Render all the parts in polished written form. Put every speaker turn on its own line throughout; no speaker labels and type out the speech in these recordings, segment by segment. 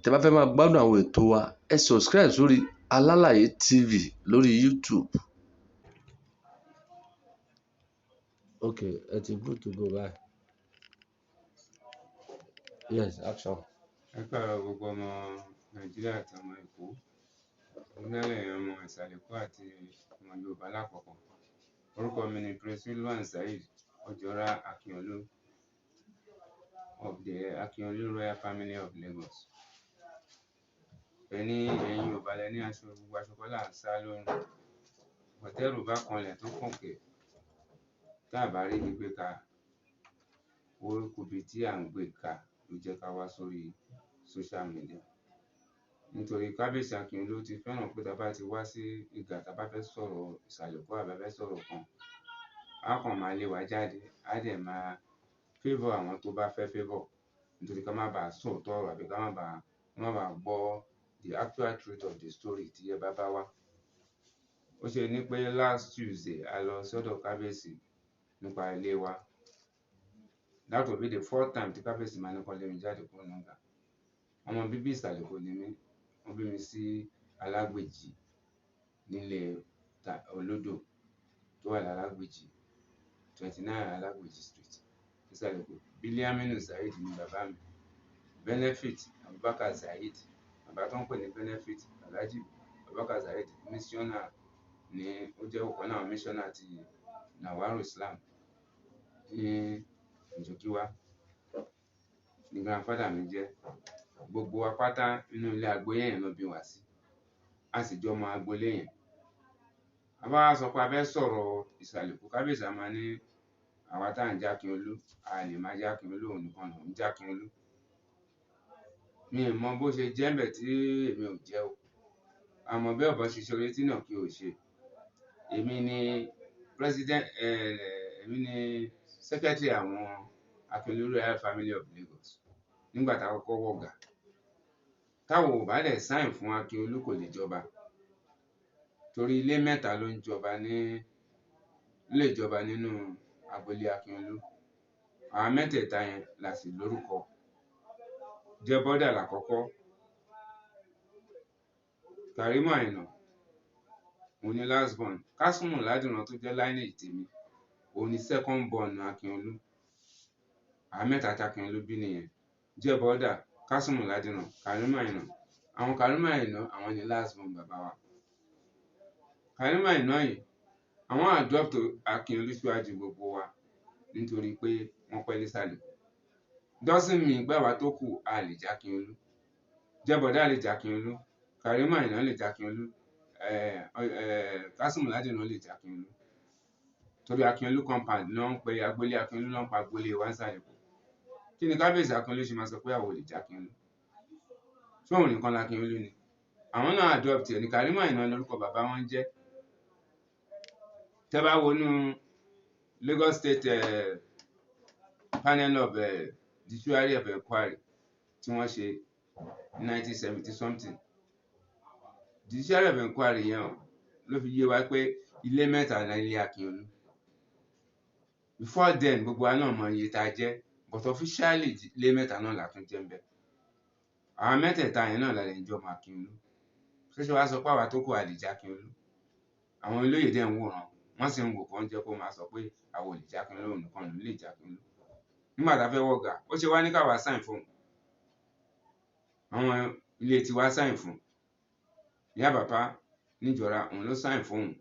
tẹ́ bá fẹ́ máa gbádùn àwọn ètò wa ẹ subscribe sórí Alálàyé TV lórí YouTube. Okay, ẹ ti good to go báyìí. Yes, action.
Ẹ káàárọ̀ gbogbo ọmọ Nàìjíríà àti ọmọ Èkó, onílẹ̀ ọmọ Ìsàlẹ̀ Èkó àti ọmọ Yorùbá lápapọ̀. Orúkọ mi ni Prince Rilwan Saheed Ojora Akiolu of the Akiolu Royal Family of Lagos. Ẹni ẹ̀yin Yorùbá lẹ ní aṣọ gbogbo aṣọ kọ́lá ń sá lórùn. Bọ̀tẹ́rù bá kanlẹ̀ tó kànkẹ́ tá a bá rí ní gbé ka orúkọ ibi tí à ń gbé ka ló jẹ́ ká wá sórí social media. Nítorí Kábíyèsí Akiolu ti fẹ́ràn pé tá a bá ti wá sí ìgbà tá a bá fẹ́ sọ̀rọ̀ Ìsàlẹ̀ Èkó àbí a fẹ́ sọ̀rọ̀ kan, á kàn máa lé wa jáde, á dẹ̀ máa favour àwọn tó bá fẹ́ favour nítorí ká má bàa sòótọ́ ọ̀rọ̀ àbí ká má bàa gbọ́ the actual truth of the story tí ẹ bá wá. Ó ṣe ní pé last Tuesday a lọ sọ́dọ̀ Kábíyèsí nípa ilé wa. That will be the fourth time tí Kábíyèsí máa ní kó lé mi jáde kúrò nígbà. Ọmọ bíbí Ìsàlẹ̀ Èkó ni mí, wọ́n bí mi sí Alágbèjì nílé Olódò tó wà lálágbèjì 29 Alágbèjì Street Ìsàlẹ̀ Èkó. Biliaminu Saheed ni bàbá mi. Benefit Abubakar Saheed, bàbá tó ń pè ní Benefit Alhaji Abubakar Saheed missioner ni ó jẹ́ ọ̀kan náà missioner ti Nawaru Islam ní Ìjòkíwá ni grandfather mi jẹ́. Gbogbo wa pátá nínú ilé agboolé yẹn ló bí wa sí, a sì jọ mọ agboolé yẹn. A bá sọ pé a fẹ́ sọ̀rọ̀ Ìsàlẹ̀ Èkó, Kábíyèsí a máa ní àwa tá à ń jẹ́ Akiolu, a lè máa jẹ́ Akiolu, òun nìkan lòun jẹ́ Akiolu. Mi ò mọ bó ṣe jẹ́ ńbẹ̀ tí èmi ò jẹ́ o, àmọ́ bí ọ̀bọ ṣe ṣoore tí náà kí o ṣe. Èmi ni president, èmi ni secretary àwọn Akiolu Royal Family of Lagos nígbà tá a kọ́kọ́ wọ̀gà. Táwọn ò bá dẹ̀ sign fún Akiolu kò lè jọba, torí ilé mẹ́ta ló ń jọba lè jọba nínú agboolé Akiolu. Àwọn mẹ́tẹ̀ẹ̀ta yẹn la sì lórúkọ. Jẹ́bọ́dà làkọ́kọ́, Kàrímù Àyìnà òun ni last born, Kásùmù Ládìran tó jẹ́ lineage tèmi òun ni second born Akiolu. Àwọn mẹ́ta tí Akiolu bí nìyẹn. Jẹ́bọ́dà, Kásùmù Ládìran, Kàrímù Àyìnà. Àwọn Kàrímù Àyìnà àwọn ni last born bàbá wa. Kàrímù Àyìnà yìí àwọn adopt Akiolu síwájú gbogbo wa nítorí pé wọ́n pẹ́ ní Ìsàlẹ̀ Èkó. Doesn't mean gbà wá tó kù a lè jẹ́ Akiolu. Jẹ́bọ́dà lè jẹ́ Akiolu, Kàrímù Àyìnà lè jẹ́ Akiolu, Kásùmù Ládìran lè jẹ́ Akiolu. Torí Akiolu compound ló ń pe agboolé Akiolu, ló ń pa agboolé wa Ìsàlẹ̀ Èkó. Kí ni Kábíyèsí Akiolu ṣe máa sọ pé àwọn ò lè jẹ́ Akiolu? Ṣé òun nìkan la Akiolu ni? Àwọn náà adopt ẹ̀ ní. Kàrímù Àyìnà lórúkọ bàbá wọn jẹ́. Tẹ́ bá wọnú Lagos State panel of judiciary of inquiry tí wọ́n ṣe 1970 something, judiciary of inquiry yẹn ló fi yé wa pé ilé mẹ́ta ní ilé Akiolu. Before then gbogbo wa náà mọ iye tá a jẹ́, but officially ilé mẹ́ta náà la tún jẹ́ ń bẹ. Àwọn mẹ́tẹ̀ẹ̀ta yẹn náà la lè jọ mọ Akiolu. Ṣé wàá sọ pé àwa tó kù a lè jẹ́ Akiolu? Àwọn olóyè dẹ̀ ń wòran, wọ́n sì ń wò kàn jẹ́ kó máa sọ pé àwọn ò lè jẹ́ Akiolu, òun nìkan ló lè jẹ́ Akiolu. Nígbà tá a fẹ́ wọ̀gà, ó ṣe wá ní káwa sign fún un. Àwọn ilé tiwa sign fún un. Ìyá bàbá níjọra òun ló sign fún òun.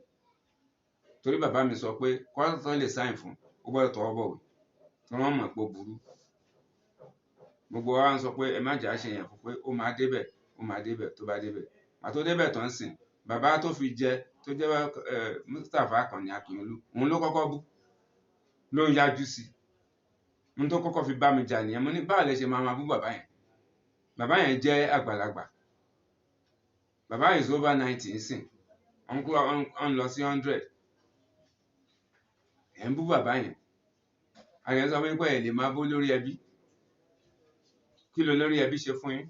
Torí bàbá mi sọ pé kọ́ńtọ́ lè sign fún un, ó gbọ́dọ̀ tọwọ́ bọ̀wé tí wọ́n mọ̀ pé ó burú. Gbogbo wa ń sọ pé ẹ má jà ṣe yẹn fún pé ó máa débẹ̀, ó máa débẹ̀ tó bá débẹ̀. Àtó débẹ̀ tó ń sìn, bàbá tó fi jẹ tó jẹ́ Mustapha Akànnì Akiolu, òun ló kọ́kọ́ bú, ló ń yájú sí. Ohun tó kọ́kọ́ fi bá mi jà nìyẹn. Mo ní báwo lẹ ṣe máa bú bàbá yẹn? Bàbá yẹn jẹ́ àgbàlagbà. Bàbá is over 90 nsìn, wọ́n lọ sí 100. Ẹ̀ ń bú bàbá yẹn. Àyẹ̀ sọ wípé ẹ lè máa bú lórí ẹbí. Kí ló lórí ẹbí ṣe fún yín?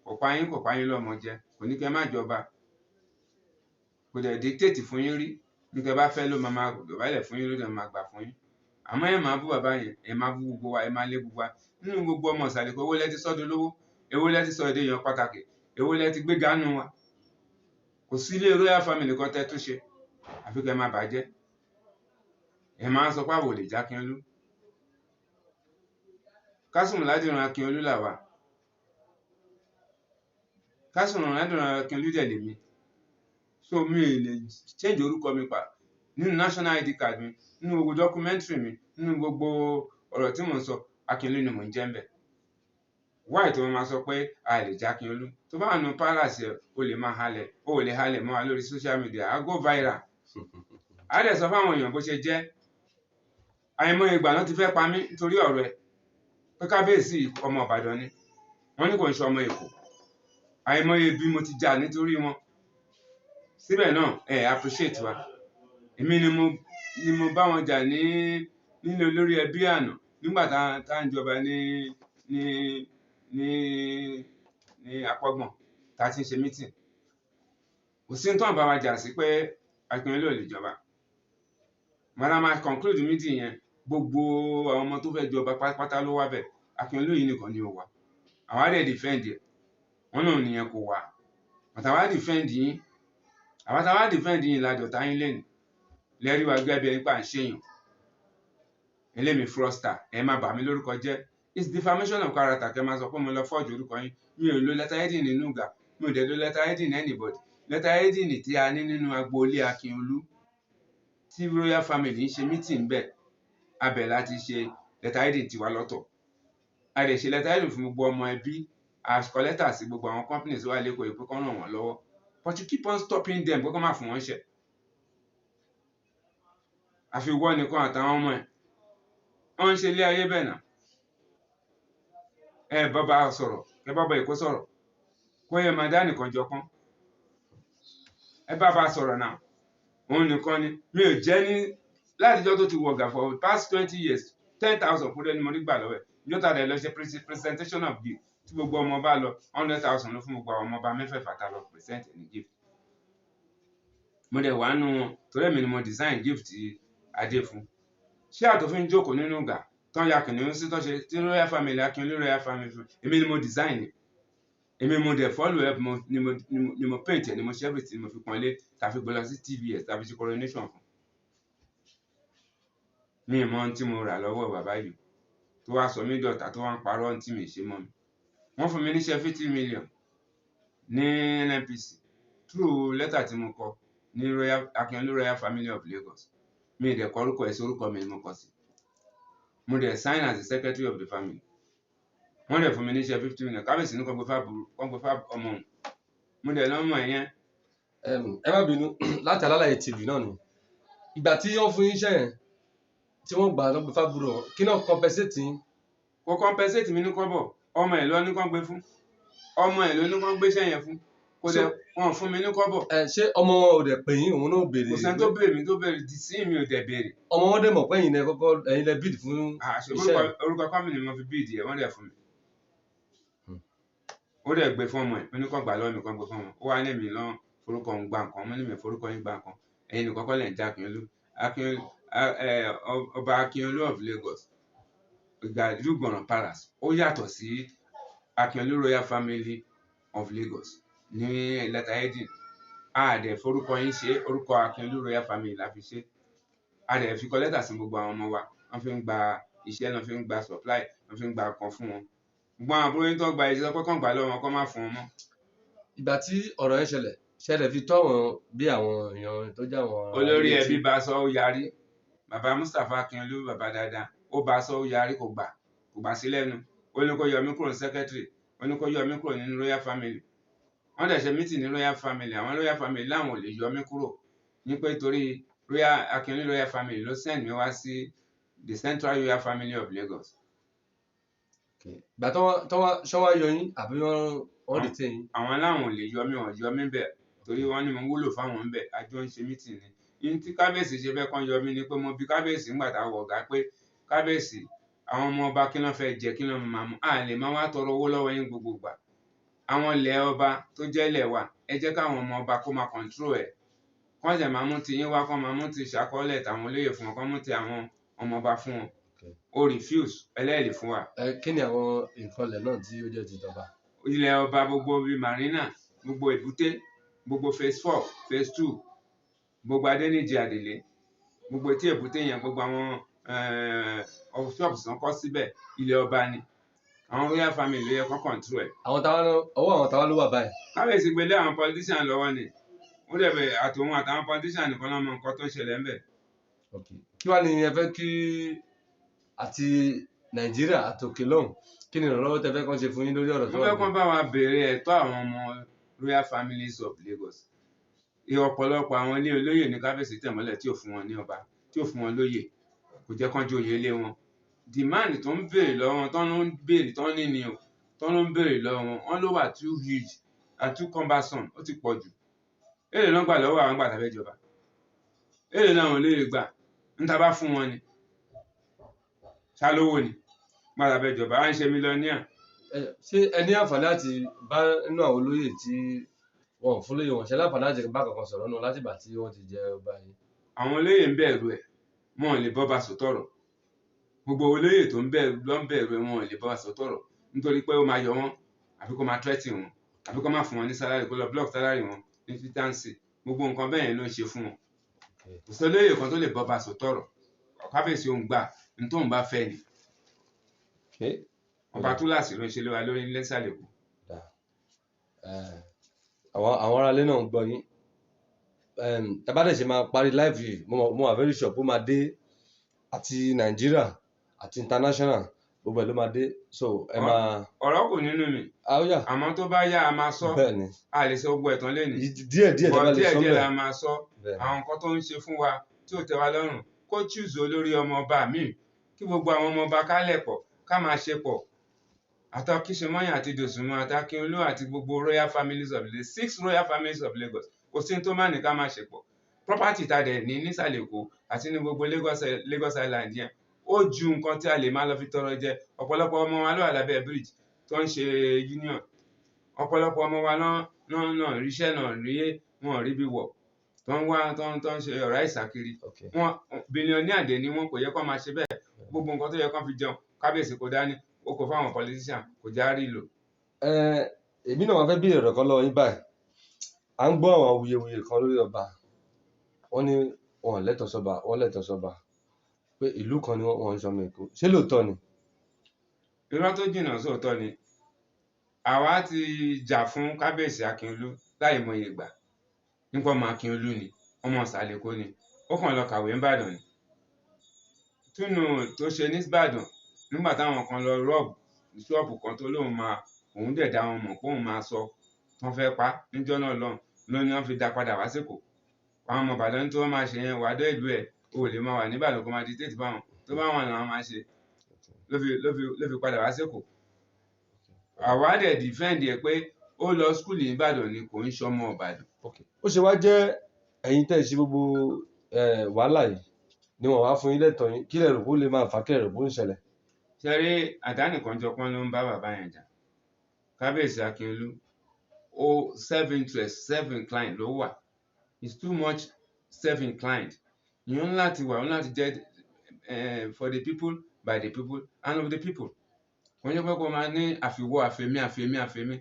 Kò pa yín lọ́mọ jẹ, kò ní kẹ́ má jọba. Kò dẹ̀ dictate fún yín rí. Ní kẹ́ bá fẹ́ ló máa dọ̀bálẹ̀ fún yín, ló dẹ̀ máa gbà fún yín. Àmọ́ ẹ máa bú bàbá yẹn, ẹ máa bú gbogbo wa, ẹ máa lé gbogbo wa. Nínú gbogbo ọmọ Ìsàlẹ̀ Èkó owó lẹ ti sọ́dọ̀ lówó. èwo lẹ ti sọ èdè èèyàn pàtàkì, èwo lẹ ti gbéga nù wa. Kò sí ilé royal family kan tẹ́ tún ṣe àfi kẹ́ máa bàjẹ́. Ẹ máa sọ pé àwò lè já Akínyẹlú. Kásùn Ládìran Akínyẹlú làwà. Kásùn Ládìran Akínyẹlú dẹ̀ lèmi. So mi lè change orúkọ mi pa nínú national ID card mi, nínú gbogbo documentary mi, nínú gbogbo ọ̀rọ̀ tí mò ń sọ, Akínyẹlú ni mò ń jẹ́ ń bẹ̀. Why tó máa sọ pé a lè já Akínyẹlú? Tó bá nu palace ẹ̀, o lè máa halẹ̀, o lè halẹ̀ mọ́ wa lórí social media, a go viral. A dẹ̀ sọ fáwọn èèyàn bó ṣe jẹ́. Àìmọye ìgbà náà ti fẹ́ pa mí nítorí ọ̀rọ̀ ẹ̀ pé kábíyèsí ọmọ Ìbàdàn ni, wọ́n ní kò ń ṣe ọmọ Èkó. Àìmọye bí mo ti jà nítorí wọn. Síbẹ̀ náà appreciate wa. Èmi ni mo bá wọn jà nílé olórí ẹbí àná nígbà tá à ń jọba ní Apọ́gbọ̀n tá a ti ń ṣe meeting. Kò sí ní tó ń bá wa jà sí pé Akínyẹlú ò lè jọba. Màdá máa conclude meeting yẹn, gbogbo àwọn ọmọ tó fẹ́ jọba pátápátá ló wá bẹ̀. Akínyẹlú yìí nìkan ni ó wà. Àwa dẹ̀ defend ẹ̀. Wọ́n náà nìyẹn kò wá. Àtàwá defend yín. Àwa táwa defend yín la dọ̀tá yín lẹ́nu. Lẹ́rí wa gẹ́gẹ́ bí ẹni pa ń ṣèyàn. Elémi fraudster, ẹ má bà mí lórúkọ jẹ́. It's defamation of character kẹ́ máa sọ pé mo lọ forge orúkọ yín. Mi ò lo letter heading nínú ìgbà. Mi ò dẹ̀ lo letter heading anybody. Letter heading tí a ní nínú agboolé Akínyẹlú tí royal family ń ṣe meeting bẹ́ẹ̀, abẹ̀ láti ṣe letter heading tiwa lọ́tọ̀. A lè ṣe letter heading fún gbogbo ọmọ ẹbí, as kọ lẹ́tà sí gbogbo àwọn companies wà lẹ́kọ̀ọ́ yìí pé kán ràn wọ́n lọ́wọ́. But you keep on stopping them pé kán má fún wọn ṣẹ̀. Àfi wọ́n nìkan àtàwọn ọmọ ẹ̀. Wọ́n ń ṣe ilé ayé bẹ́ẹ̀ náà. Ẹ bàbá sọ̀rọ̀, kẹ bàbá Èkó sọ̀rọ̀. Kó yẹ máa dá nìkan jọ kán. Ẹ bàbá sọ̀rọ̀ náà. Òun nìkan ni. Mi ò jẹ́ ní látijọ́ tó ti wọ̀gà for past 20 years, 10,000 fún ẹni mo rí gbà lọ́wọ́ ẹ̀. Ìjọ́ta rẹ̀ lọ ṣe presentation of gift. Tí gbogbo ọmọ bá lọ 100,000 ló fún gbogbo àwọn ọmọ ọba mẹ́fẹ̀ẹ̀fà tá lọ present ní gift. Mo dẹ̀ wá nú wọn torí èmi ni mo design gift adé fún. Ṣé àtòfin jókòó nínú ìgbà tán ya kìnìún sí tó ṣe tí royal family Akínyẹlú royal family fún? Èmi ni mo design ni. Èmi mo dẹ̀ follow up ni mo paint ẹ̀ ni mo ṣe everything mo fi pọ́n ilé tàfi gbé lọ sí TVS tàfi ṣe coronation fún. Mi mọ ohun tí mo rà lọ́wọ́ bàbá yìí tó wá sọ mí dọ̀tá tó wá ń parọ́ ohun tí mi ṣe mọ́ mi. Wọ́n fún mi níṣẹ́ 50 million ní NNPC through lẹ́tà tí mo kọ ní Akínyẹlú royal family of Lagos. Mi dẹ̀ kọ orúkọ ẹ̀ sí orúkọ mi ni mo kọ sí. Mo dẹ̀ sign as the secretary of the family. Wọ́n dẹ̀ fún mi níṣẹ́ 50 million. Kábíyèsí ní kọ́n gbé fá ọmọ òun. Mo dẹ̀ lọ́mọ ẹ̀ yẹn.
Ẹ má bínú láti Alálàyé TV náà ni. Ìgbà tí wọ́n fún yín iṣẹ́ yẹn tí wọ́n gbà lọ́gbẹ́ fábúrò kí náà compensate yín?
Kò compensate mi ní kọ́bọ̀. Ọmọ ẹ̀ ló ní kán gbé fún. Ọmọ ẹ̀ ló ní kán gbéṣẹ́ yẹn fún. Kò dẹ̀ wọ́n fún mi ní kọ́bọ̀.
Ṣé ọmọ wọn ò dẹ̀ pè yín òun náà béèrè?
Kò sẹ́ni tó béèrè mi tó béèrè dì sí mi ò dẹ̀ béèrè.
Ọmọ wọn dẹ̀ mọ̀ pé ẹ̀yin lẹ bid fún iṣẹ́.
Orúkọ family mo fi bid ẹ̀ wọ́n dẹ̀ fún mi. Ó dẹ̀ gbé fún ọmọ ẹ̀, ó ní kán gbà lọ́wọ́ mi kán gbé fún ọmọ. Ó wá ní mi lọ́n forúkọ ń gba nǹkan, mo ní mi forúkọ yín gba nǹkan. Ẹ̀yin nìkan kọ́ lẹ̀ ń já Akínyẹlú. Ọba Akínyẹlú of Lagos, Ìgbàlúgbọ̀nràn Palace, ó yàtọ̀ sí Akínyẹlú royal family of Lagos ní letter heading. A dẹ̀ forúkọ yín ṣe orúkọ Akínyẹlú royal family la fi ṣe. A dẹ̀ fi kọ lẹ́tà sí gbogbo àwọn ọmọ wa. Wọ́n fi ń gba iṣẹ́, wọ́n fi ń gba supply, wọ́n fi ń gba kan fún wọn. Gbogbo àwọn àbúrò yín tó gba iṣẹ́ pé kán gbà lọ́wọ́ wọn kán má fún wọn mọ́.
Ìgbà tí ọ̀rọ̀ yẹn ṣẹlẹ̀ fi tọ́ wọn bí àwọn èèyàn tó jẹ́ àwọn.
Olórí ẹbí bá sọ ó yarí. Bàbá Mustapha Akínyẹlú bàbá dáadáa ó bá sọ ó yarí kò gbà sí lẹ́nu. Ó ní kó yọ mí kúrò ní secretary. Ó ní kó yọ mí kúrò nínú royal family. Wọ́n dẹ̀ ṣe meeting ní royal family. Àwọn royal family láwọn ò lè yọ mí kúrò ní pé torí Akínyẹlú royal family ló send mi wá sí the central royal family of Lagos.
Ìgbà ṣọ́wá yọ yín àbí wọ́n retain yín?
Àwọn láwọn ò lè yọ mí, wọ́n yọ mí bẹ́ẹ̀ torí wọ́n ní mo wúlò fáwọn bẹ́ẹ̀. A jọ ń ṣe meeting ni. Yín tí kábíyèsí ṣe fẹ́ kán yọ mí ni pé mo bi kábíyèsí ńgbà tá a wọ̀ ọ̀gá pé kábíyèsí àwọn ọmọ ọba kí ló fẹ́ jẹ kí ló máa mú. A lè máa wá tọrọ owó lọ́wọ́ yín gbogbo ìgbà. Àwọn ilẹ̀ ọba tó jẹ́ ilẹ̀ wa ẹ jẹ́ káwọn ọmọ ọba kó máa control ẹ̀. Kán jẹ̀ máa mú ti yín wá, kán máa mú ti ṣàkọọ́lẹ̀ tàwọn olóyè fún wọn, kán mú ti àwọn ọmọ ọba fún wọn. Ó refuse ẹlẹ́ẹ̀lì fún wa.
Kí ni àwọn nǹkan ilẹ̀ náà tí ó jẹ́ ti ìjọba?
ilẹ̀ ọba gbogbo bíi marina gbogbo èbúté gbogbo phase 4 phase 2 gbogbo Adéníjì Àdèlé gbogbo etí èbúté yẹn gbogbo àwọn shops tán kọ́ síbẹ̀ ilẹ̀ ọba ni àwọn royal family ló yẹ kó control ẹ̀.
ọwọ́ àwọn táwa ló wà báyìí.
kábíyèsí gbélé àwọn politician lọ́wọ́ ni ó dẹ̀ bẹ̀ àtòun àtàwọn politician nìkan náà mọ nǹkan tó ń ṣẹlẹ̀ ń bẹ̀.
kí wàá ní ẹ fẹ́ kí àti Nàìjíríà àtòkè lọ́hùn kí ni ìrànlọ́wọ́ tẹ fẹ́ kán ṣe fún yín lórí ọ̀rọ̀ tó
wọ́n
wà
fẹ́ kán bá wa béèrè ẹ̀tọ́ àwọn ọmọ royal families of Lagos. ọ̀pọ̀lọpọ̀ àwọn ilé olóyè ní kábíyèsí tẹ̀mọ́lẹ̀ tí ò fún wọn ní ọba tí ò fún wọn lóyè kò jẹ́ kán joyè ilé wọn. demand tó ń béèrè lọ́wọ́ wọn tán ló ń béèrè tán níní o tán ló ń béèrè lọ́wọ́ wọn wọ́n ló wà too huge and too cumbersome ó ti pọ̀ jù. èlé náà gbà lọ́wọ́ àwọn gbàtà fẹ́ jọba èlé náà wọn lè gbà ń ta bá fún wọn ni ṣálówó ni gbàtà fẹ́ jọba à ń ṣe mílíọ̀nìà.
ṣé ẹ ní àǹfààní láti bá inú àwọn olóyè tí wọn ò fún lóyè wọn ṣe láǹfààní láti bá kankan sọ̀rọ̀ náà látìgbà tí wọ́n ti jẹ ọba yìí.
àwọn olóyè ń bẹ̀rù ẹ̀ wọn ò lè bọ́ bá sòtọ̀rọ̀ gbogbo olóyè tó ń bẹ̀rù ẹ̀ wọn ò lè bọ́ bá sòtọ̀rọ̀ nítorí pé ó máa yọ wọn àbí kó máa threaten wọn àbí kó máa fún wọn ní salary kó lọ block salary wọn ní fitancy gbogbo nǹkan bẹ́ẹ̀ ló ń ṣe fún wọn. kò sí olóyè kan tó lè bọ́ bá sòtọ̀rọ̀ kábíyèsí òun gbà ní tóun bá fẹ́ ni ọba túláàsì ló ń ṣe léwa lórí nílẹ̀ sàlẹ̀ kù.
àwọn aráalé náà ń gbọ́ yín ẹ bá dẹ̀ ṣe máa parí live yìí mo wà very sure bó máa dé àti Nàìjíríà àti international gbogbo ẹ̀ ló máa dé so ẹ máa.
ọ̀rọ̀ kù nínú mi àmọ́ tó bá yá a máa sọ a lè sọ gbogbo ẹ̀tàn lẹ́nu
díẹ̀ díẹ̀
la máa sọ àwọn nǹkan tó ń ṣe fún wa tí ò tẹ́ wa lọ́rùn kó choose olórí ọmọ ọba míì kí gbogbo àwọn ọmọ ọba ká lẹ̀ pọ̀ ká máa ṣe pọ̀ àtàkìṣemọ́yìn àti dòsùnmọ́ àtàkínolú àti gbogbo royal families of Lagos 6 royal families of Lagos kò sí tó má ní ká máa ṣe pọ̀ property ta dẹ̀ ní nísàlẹ̀ Èkó àti ní gbogbo Lagos Island yẹn ó ju nǹkan tí a lè máa lọ fi tọrọ jẹ ọ̀pọ̀lọpọ̀ ọmọ wa ló wà lábẹ́ bridge tó ń ṣe union ọ̀pọ̀lọpọ̀ ọmọ wa náà ríṣẹ́ náà rí wọn rí bí wọ̀ tó ń wá tó ń ṣe ọ̀rá ìsàkiri wọn bílíọ̀nì àdé ni wọn kò yẹ kó máa ṣe bẹ́ẹ̀ gbogbo nǹkan tó yẹ kó fi jẹun kábíyèsí kò dání ó kò fáwọn politician kò já rí lò.
èmi náà wá fẹ́ bí ọ̀rọ̀ kan lọ́wọ́ yín báyìí à ń gbọ́ àwọn awuyewuye kan lórí ọba wọ́n ní wọn lẹ́tọ̀ọ́ sọ́ba wọ́n lẹ́tọ̀ọ́ sọ́ba pé ìlú kan ni wọ́n ń sọmọ Èkó ṣé lóòótọ́ ni.
irọ́ tó jìnnà sóòótọ́ ni àwa ti jà fún kábíyèsí Akínolú láì mọ ìgbà nípa ọmọ Akínolú ni ọmọ ìsàlẹ̀ Èkó ni ó kàn lọ kàwé ńbàdàn ni túnú tó ṣe ní Ìbàdàn nígbà táwọn kan lọ rọ́ọ̀bù ṣọ́ọ̀bù kan tó lóun máa òun dẹ̀ dá wọn mọ̀ pé òun máa sọ wọ́n fẹ́ pa níjọ́ náà lọ́hùn ló ní wọ́n fi dá padà wá sẹ́kọ̀ọ́ àwọn ọmọ Ìbàdàn tí wọ́n máa ṣe yẹn wà dọ́ ìlú ẹ̀ o lè máa wà ní Ìbàdàn kó máa di tètè báwọn tó bá wọn làwọn máa ṣe ló fi padà wá sẹ́kọ̀ọ́ àwa dẹ̀ dìfẹ́ǹdì ẹ̀ pé ó lọ skúlì ní Ìbàdàn ni kò ń ṣọmọ Ìbàdàn.
ó ṣe wá jẹ́ ẹ̀yin tẹ́ ẹ ṣe gbogbo wàhálà yìí ni wọ́n wá fún yín lẹ́tọ̀ọ́ yín kí lẹ rò bó lè máa fà kí lẹ rò bó ń ṣẹlẹ̀.
ṣeré àdánìkanjọpọ́n ló ń bá bàbá yẹn jà kábíyèsí Akínolú ó self-inclined ló wà it's too much self-inclined ìyẹn láti wà ó láti jẹ́ for the people by the people and of the people wọ́n yẹ pé kó máa ní àfiwọ́ àfẹ́mí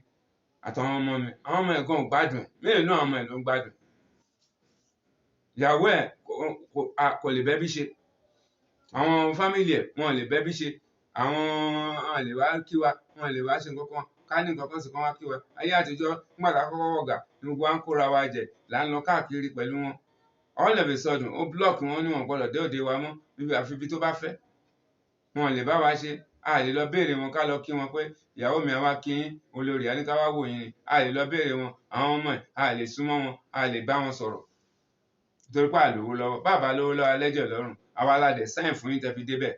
àtàwọn ọmọ mi àwọn ọmọ ẹ̀ gan gbádùn mélòó náà ọmọ ẹ̀ ló ń gbádùn ìyàwó ẹ̀ kò lè bẹ́bí ṣe àwọn fámìlì ẹ̀ wọn lè bẹ́bí ṣe àwọn lè wá kí wa wọn lè wá ṣe nǹkan ká ní nǹkan sì kán wá kí wa ayé àtijọ́ nígbà tá a kọ́kọ́ wọ̀gà ní gbogbo à ń kóra wa jẹ là ń lọ káàkiri pẹ̀lú wọn all of a sudden ó blọọkì wọn ní wọn gbọ́dọ̀ dé òde wa mọ́ àfi ibi tó bá fẹ́ wọn lè bá wa ṣe a lè lọ béèrè wọn ká lọ kí wọn pé ìyàwó mi àwa kí yín olórí àníká wá wò yín ni a lè lọ béèrè wọn àwọn ọmọ ẹ̀ a lè súnmọ́ wọn a lè bá wọn sọ̀rọ̀ nítorí pé àlòwò lọ́wọ́ bàbá lówó lọ́wọ́ alẹ́jọ́ lọ́rùn àwa aládẹ sáìn fún yín tẹ́fi débẹ̀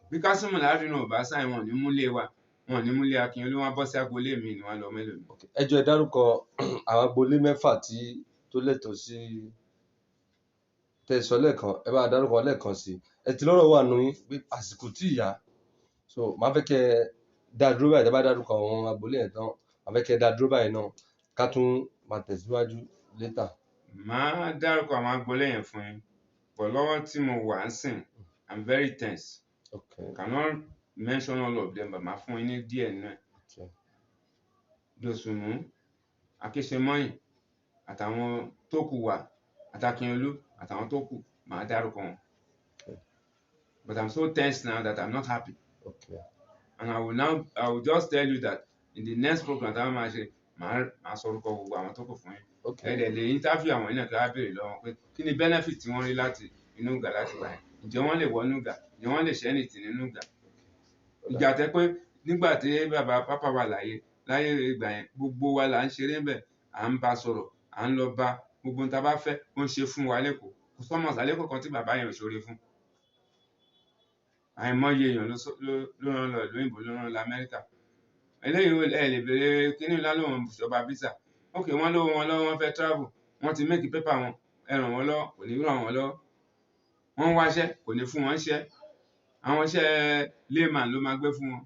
bí Kásímù Ládùnú ò bá sáìn wọn ní múlé wa wọn ní múlé Akínolú wọn bọ́ sí agboolé mi ni wọn lọ mélòó ni.
ẹ jọ̀ọ́ ẹ dárúkọ àwọn agboolé mẹ́fà tó lẹ́tọ̀ọ́ sí tẹ̀sán lẹ́ẹ̀kan ẹ bá dárúkọ lẹ́ẹ̀kan sí ẹ ti lọ́rọ̀ wà nù yín pé àsìkò tí ìyá so máa fẹ́ kẹ́ ẹ dá dúró báyìí tẹ́ bá dárúkọ àwọn agboolé yẹn tán máa fẹ́ kẹ́ ẹ dá dúró báyìí náà ká tún máa tẹ̀síwájú later.
Màá dárúkọ àwọn agboolé yẹn fún yín but lọ́wọ́ tí mo wà ń sìn I'm very tense. Cannot mention all of them but màá fún yín ní díẹ̀ nínú ẹ̀. Dòsùnmú, Akéṣemọ́yìn àtàwọn tó kù wà, àtàkínyolú àtàwọn tó kù, màá dárúkọ wọn. But I'm so tense now that I'm not happy.
Okay.
And I will just tell you that in the next program that I'm actually, màá sọ orúkọ gbogbo àwọn tó kù fún yín.
Okay.
Ẹ dẹ̀ lè interview àwọn yìí náà kí wọ́n á béèrè lọ́wọ́ pé kí ni benefit tí wọ́n rí láti inú ìgbà láti gbà yẹn. Ǹjẹ́ wọ́n lè wọnú ìgbà? Ǹjẹ́ wọ́n lè ṣe anything nínú ìgbà? Ìgbà tẹ́ pé nígbà tí bàbá pápá wà láyé ìgbà yẹn, gbogbo wa là ń ṣeré ńbẹ̀, à ń bá sọ̀rọ̀, à ń lọ bá gbogbo ohun tá a bá fẹ́, ó ń ṣe fún wa lẹ́kọ̀ọ́. Kò sọ́mọ ìsàlẹ̀ kankan tí bàbá yẹn ò ṣoore fún. Àìmọye èèyàn ló rán lọ ìlú òyìnbó, ló rán lọ Amẹ́ríkà. Eléyìí ẹ lè béèrè kíní ńlá lóhun ìjọba visa. Ok, wọ́n lówó wọn lọ́wọ́, wọ́n fẹ́ travel, wọ́n ti make paper wọn, ẹ ràn wọ́n lọ́wọ́, kò ní ràn wọ́n lọ́wọ́. Wọ́n ń wáṣẹ́, kò ní fún wọn iṣẹ́. Àwọn iṣẹ́ layman ló máa gbé fún wọn.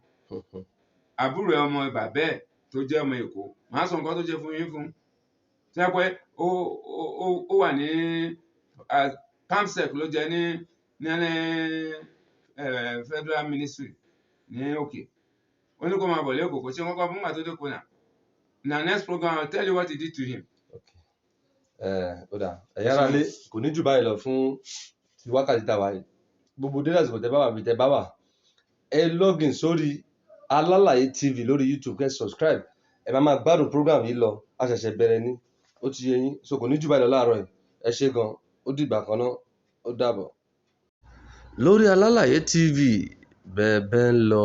Àbúrò ọmọ bàbá ẹ̀ tó jẹ́ ọmọ Èkó, màá sọ nǹkan tó jẹ́ fún yín fún. Tí wọ́n pẹ́ ó wà ní PAMSEC ló jẹ́ ní Federal Ministry ní òkè. Ó ní kó máa bọ̀ lẹ́kọ̀ọ́, kò ṣe wọ́n kọ́ fún ìgbà tó dé Kona. In our next program, I'll tell you what he did to him.
Ó dà, ẹ̀yin ará ilé kò ní jù báyìí lọ fún ti wákàtí tá a wà yìí. Gbogbo dé lásìkò tẹ́ bá wà bí tẹ́ bá wà, ẹ login sórí Alálàyé TV lórí YouTube, kẹ́ subscribe. Ẹ máa gbádùn program yìí lọ, a ṣẹ̀ṣẹ̀ bẹ̀rẹ̀ ní, ó ti yé yín. So kò ní jù báyìí lọ láàárọ̀ yìí. Ẹ ṣé gan, ó dìgbà kan náà, ó dàbọ̀.
Lórí Alálàyé TV bẹ́ẹ̀ bẹ́ẹ̀ ń lọ.